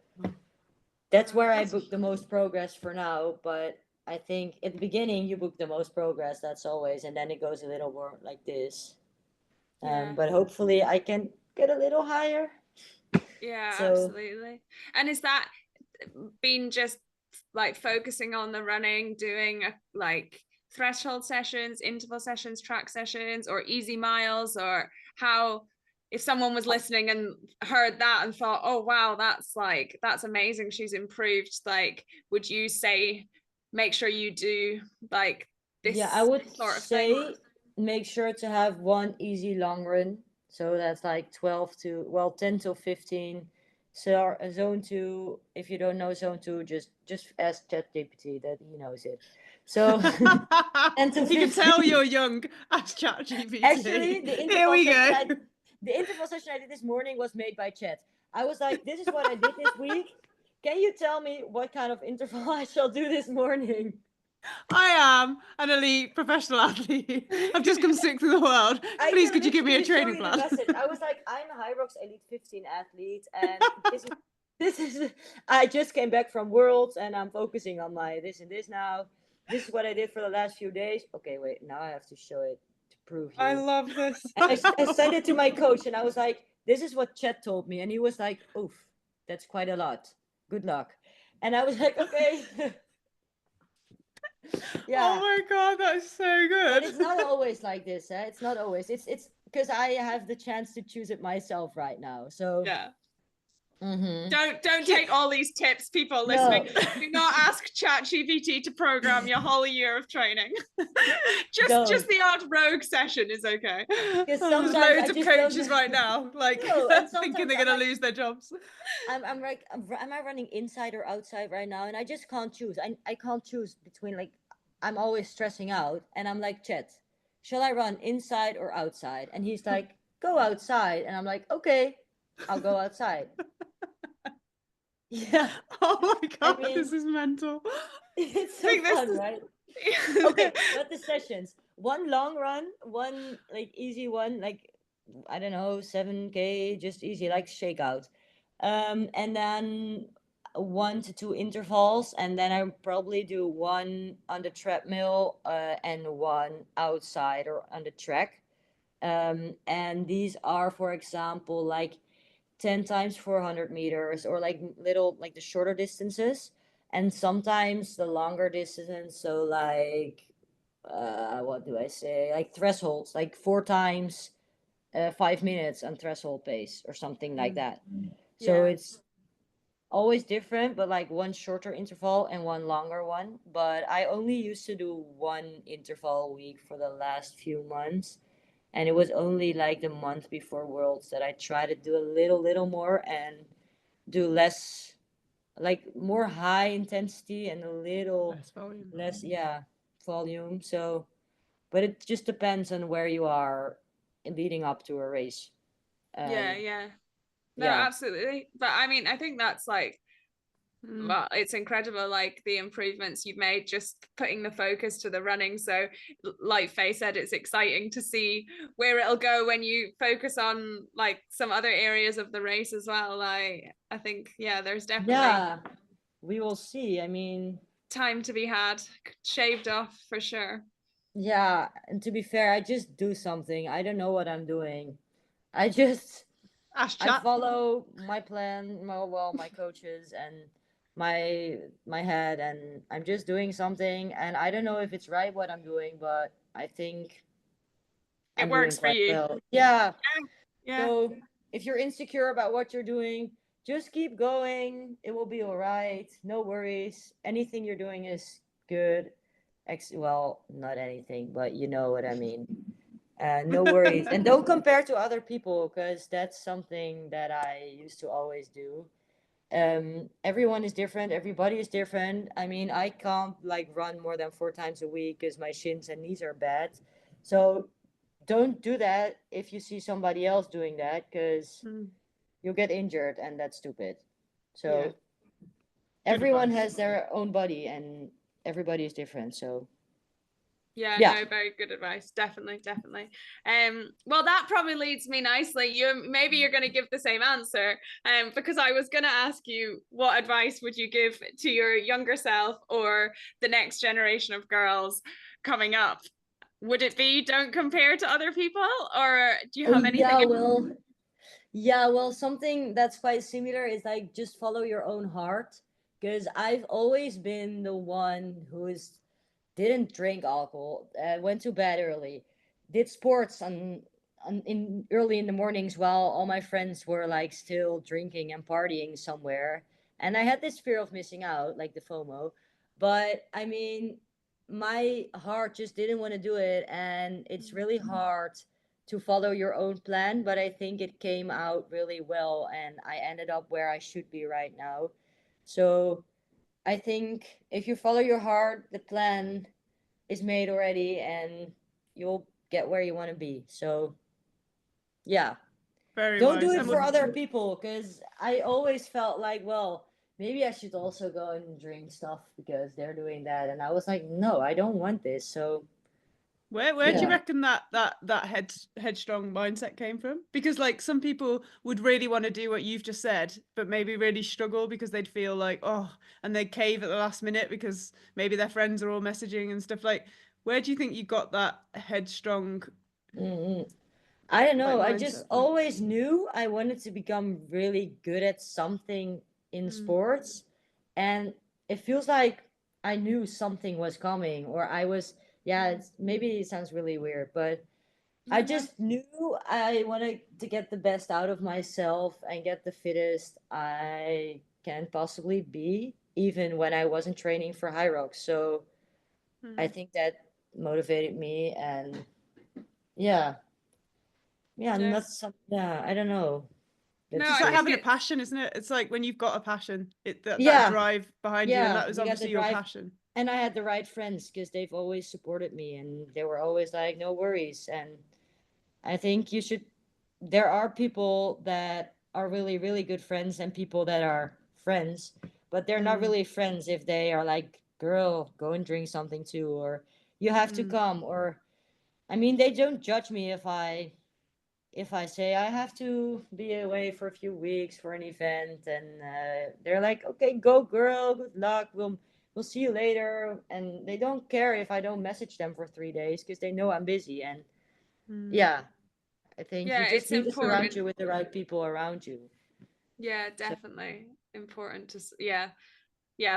that's where I booked the most progress for now. But I think at the beginning, you book the most progress. That's always. And then it goes a little more like this. Yeah. But hopefully I can get a little higher. Yeah, So absolutely. And is that been just like focusing on the running, doing like threshold sessions, interval sessions, track sessions, or easy miles, or how, if someone was listening and heard that and thought, oh wow, that's amazing, she's improved, like would you say make sure you do like this yeah, I would sort of say thing? make sure to have one easy long run. So that's like 10 to 15. So zone 2, if you don't know zone 2, just ask ChatGPT, that he knows it. So 10 to 15. You can tell you're young. Ask ChatGPT. Actually, Here we go. The interval session I did this morning was made by Chat. I was like, this is what I did this week. Can you tell me what kind of interval I shall do this morning? I am an elite professional athlete. I've just come sick through the world. Please, could you give me a training plan? I was like, I'm a Hyrox Elite 15 athlete, and this is I just came back from Worlds, and I'm focusing on my this and this now. This is what I did for the last few days. Okay, wait, now I have to show it to prove you. I love this. And I sent it to my coach, and I was like, this is what Chet told me. And he was like, oof, that's quite a lot. Good luck. And I was like, okay. Yeah. Oh my God, that's so good. But it's not always like this. It's not always. It's because I have the chance to choose it myself right now. So Yeah. Mm-hmm. Don't take all these tips, people listening. No. Do not ask ChatGPT to program your whole year of training. just the odd rogue session is okay. There's loads of coaches right now, like thinking they're gonna lose their jobs. I'm like, am I running inside or outside right now? And I just can't choose. I can't choose between, like, I'm always stressing out, and I'm like, Chet, shall I run inside or outside? And he's like, go outside, and I'm like, okay, I'll go outside. Yeah. Oh my God, mean, this is mental. It's so think this fun, is- right? Okay, but the sessions, one long run, one like easy one, like I don't know, 7K, just easy, like shakeout. And then 1 to 2 intervals, and then I probably do one on the treadmill, and one outside or on the track. And these are, for example, like 10 times 400 meters, or like little, like the shorter distances, and sometimes the longer distance. So like, what do I say? Like thresholds, like 4 times 5 minutes on threshold pace or something like that. So Yeah. it's always different, but like one shorter interval and one longer one. But I only used to do one interval a week for the last few months, and it was only like the month before Worlds that I tried to do a little more and do less, like more high intensity and a little Less volume. less, yeah, volume. So, but it just depends on where you are leading up to a race. Yeah, yeah. No, Yeah. absolutely. But I mean, I think that's like, well, it's incredible, like the improvements you've made, just putting the focus to the running. So like Faye said, it's exciting to see where it'll go when you focus on like some other areas of the race as well. Like I think, yeah, there's definitely Yeah, we will see. I mean, time to be had, shaved off for sure. yeah, and to be fair, I just do something. I don't know what I'm doing. I just Ash I chat. follow my plan, my coaches and my head, and I'm just doing something, and I don't know if it's right what I'm doing, but I think It I'm doing works for quite you. well. Yeah. Yeah. So if you're insecure about what you're doing, just keep going. It will be all right. No worries. Anything you're doing is good. Well, not anything, but you know what I mean. No worries. And don't compare to other people, because that's something that I used to always do. Everyone is different. Everybody is different. I mean, I can't like run more than 4 times a week because my shins and knees are bad. So don't do that if you see somebody else doing that, because you'll get injured, and that's stupid. So everyone advice. has their own body, and everybody is different. So Yeah, yeah. no, very good advice. Definitely, definitely. Well, that probably leads me nicely. Maybe you're going to give the same answer. Because I was going to ask you, what advice would you give to your younger self or the next generation of girls coming up? Would it be don't compare to other people, or do you have anything? Yeah, well, something that's quite similar is like just follow your own heart, because I've always been the one who's didn't drink alcohol, went to bed early, did sports in early in the mornings while all my friends were like still drinking and partying somewhere, and I had this fear of missing out, like the FOMO. But I mean, my heart just didn't want to do it, and it's really hard to follow your own plan, but I think it came out really well, and I ended up where I should be right now. So I think if you follow your heart, the plan is made already, and you'll get where you want to be. So yeah, Very don't do wise. it for other people, because I always felt like, well, maybe I should also go and drink stuff because they're doing that, and I was like, no, I don't want this. So Where do you reckon that headstrong mindset came from? Because like some people would really want to do what you've just said, but maybe really struggle because they'd feel like, oh, and they'd cave at the last minute because maybe their friends are all messaging and stuff. Like, where do you think you got that headstrong I don't know. I just mindset from? always knew I wanted to become really good at something in sports. And it feels like I knew something was coming, or I was, yeah, maybe it sounds really weird, but I just knew I wanted to get the best out of myself and get the fittest I can possibly be, even when I wasn't training for Hyrox. So I think that motivated me, and yeah. Yeah, and Yeah. that's yeah, I don't know. No, It's just I like think having a it's passion, isn't it? It's like when you've got a passion, that Yeah, drive behind you, and yeah, that was you got the obviously your drive. passion. And I had the right friends, because they've always supported me, and they were always like, no worries. And I think there are people that are really, really good friends, and people that are friends, but they're not really friends if they are like, girl, go and drink something too, or you have to come, or I mean, they don't judge me if I say I have to be away for a few weeks for an event, and they're like, okay, go girl, good luck, we'll see you later, and they don't care if I don't message them for 3 days because they know I'm busy. And yeah, I think you Yeah, just it's need to surround important. you with the right people around you. Yeah, definitely important to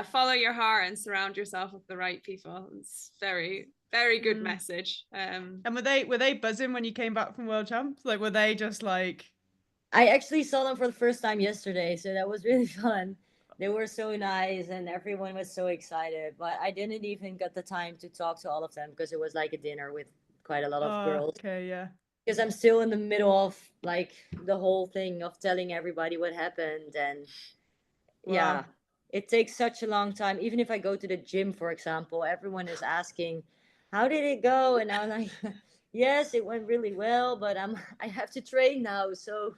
follow your heart and surround yourself with the right people. It's very, very good message. And were they buzzing when you came back from World Champs? Like, were they just like? I actually saw them for the first time yesterday, so that was really fun. They were so nice and everyone was so excited, but I didn't even get the time to talk to all of them because it was like a dinner with quite a lot of girls. Okay, yeah. Because I'm still in the middle of like the whole thing of telling everybody what happened. And yeah, it takes such a long time. Even if I go to the gym, for example, everyone is asking, how did it go? And I'm like, yes, it went really well, but I have to train now, so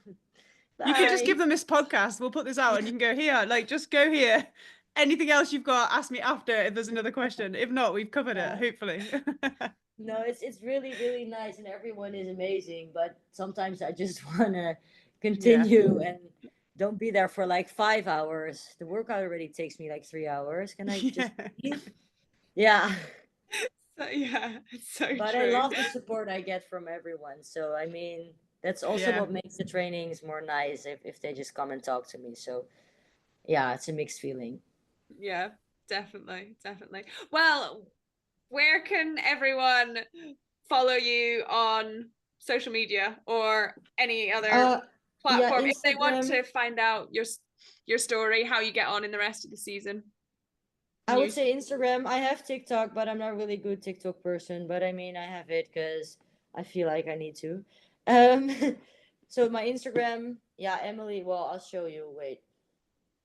you can just bye. give them this podcast. We'll put this out and you can go here, like just go here. Anything else you've got, ask me after if there's another question. If not, we've covered it, hopefully. No, it's really, really nice and everyone is amazing, but sometimes I just want to continue and don't be there for like 5 hours. The workout already takes me like 3 hours. Can I just leave? Yeah. So, yeah, it's so But true. I love the support I get from everyone. So I mean, that's also what makes the trainings more nice if they just come and talk to me. So yeah, it's a mixed feeling. Yeah, definitely, definitely. Well, where can everyone follow you on social media or any other platform if they want to find out your story, how you get on in the rest of the season? I would say Instagram. I have TikTok, but I'm not really good TikTok person. But I mean, I have it because I feel like I need to. So my Instagram, yeah, Emily. Well, I'll show you. Wait.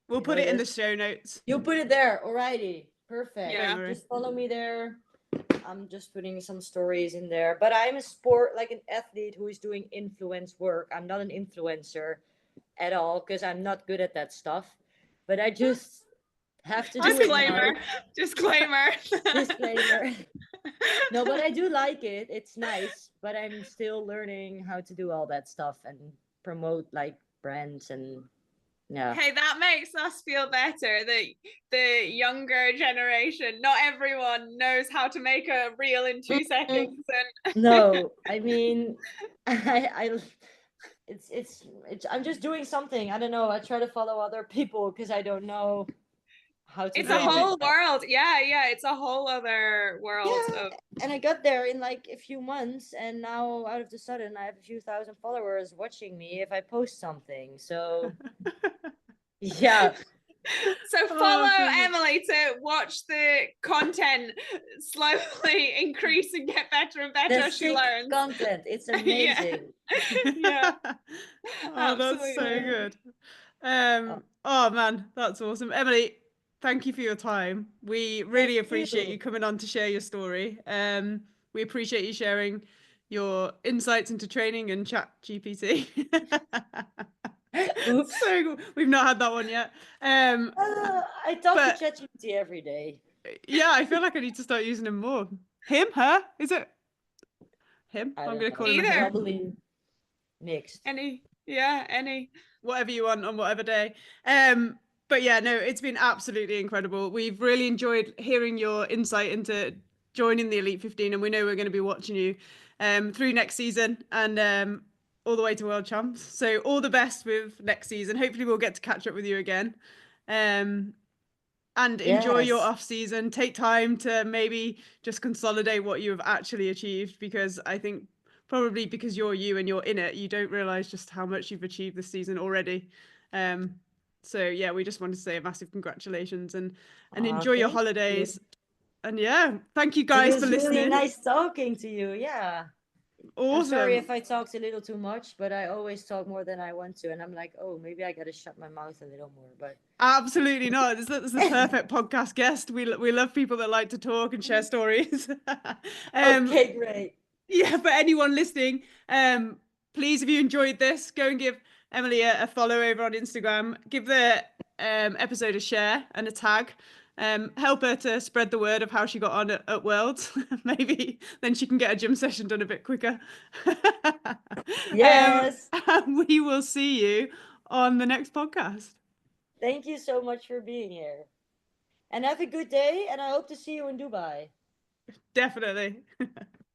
We'll put it in the show notes. You'll put it there. Alrighty. Perfect. Yeah. Just follow me there. I'm just putting some stories in there. But I'm like an athlete who is doing influence work. I'm not an influencer at all because I'm not good at that stuff. But I just have to do Disclaimer. it now. Disclaimer. Disclaimer. No, but I do like it. It's nice, but I'm still learning how to do all that stuff and promote like brands and yeah. Hey, that makes us feel better that the younger generation, not everyone knows how to make a reel in 2 seconds. And no, I mean, it's I'm just doing something. I don't know. I try to follow other people because I don't know how to. It's a whole world. Yeah, it's a whole other world. Yeah. And I got there in like a few months, and now out of the sudden, I have a few thousand followers watching me if I post something. So, yeah. So follow Emilie to watch the content slowly increase and get better and better as she learns. Content, it's amazing. Yeah. Oh, that's so good. Oh man, that's awesome. Emilie, thank you for your time. We really appreciate you coming on to share your story. We appreciate you sharing your insights into training and ChatGPT. Oops. So we've not had that one yet. I talk to ChatGPT every day. Yeah, I feel like I need to start using him more. Him, her? Is it him? I'm going to call him either. Probably mixed. Any. Whatever you want on whatever day. But yeah, no, it's been absolutely incredible. We've really enjoyed hearing your insight into joining the Elite 15, and we know we're going to be watching you through next season and all the way to World Champs. So all the best with next season. Hopefully we'll get to catch up with you again. And enjoy your off season. Take time to maybe just consolidate what you have actually achieved, because I think probably because you're you and you're in it, you don't realize just how much you've achieved this season already. So yeah, we just wanted to say a massive congratulations and enjoy your holidays. And yeah, thank you guys for listening. Really nice talking to you. Yeah. Awesome. I'm sorry if I talked a little too much, but I always talk more than I want to, and I'm like, oh, maybe I gotta shut my mouth a little more. But absolutely not. This is the perfect podcast guest. We love people that like to talk and share stories. Okay, great. Yeah, for anyone listening, please, if you enjoyed this, go and give Emilie a follow over on Instagram. Give the episode a share and a tag. Help her to spread the word of how she got on at Worlds. Maybe then she can get a gym session done a bit quicker. Yes. And we will see you on the next podcast. Thank you so much for being here. And have a good day, and I hope to see you in Dubai. Definitely.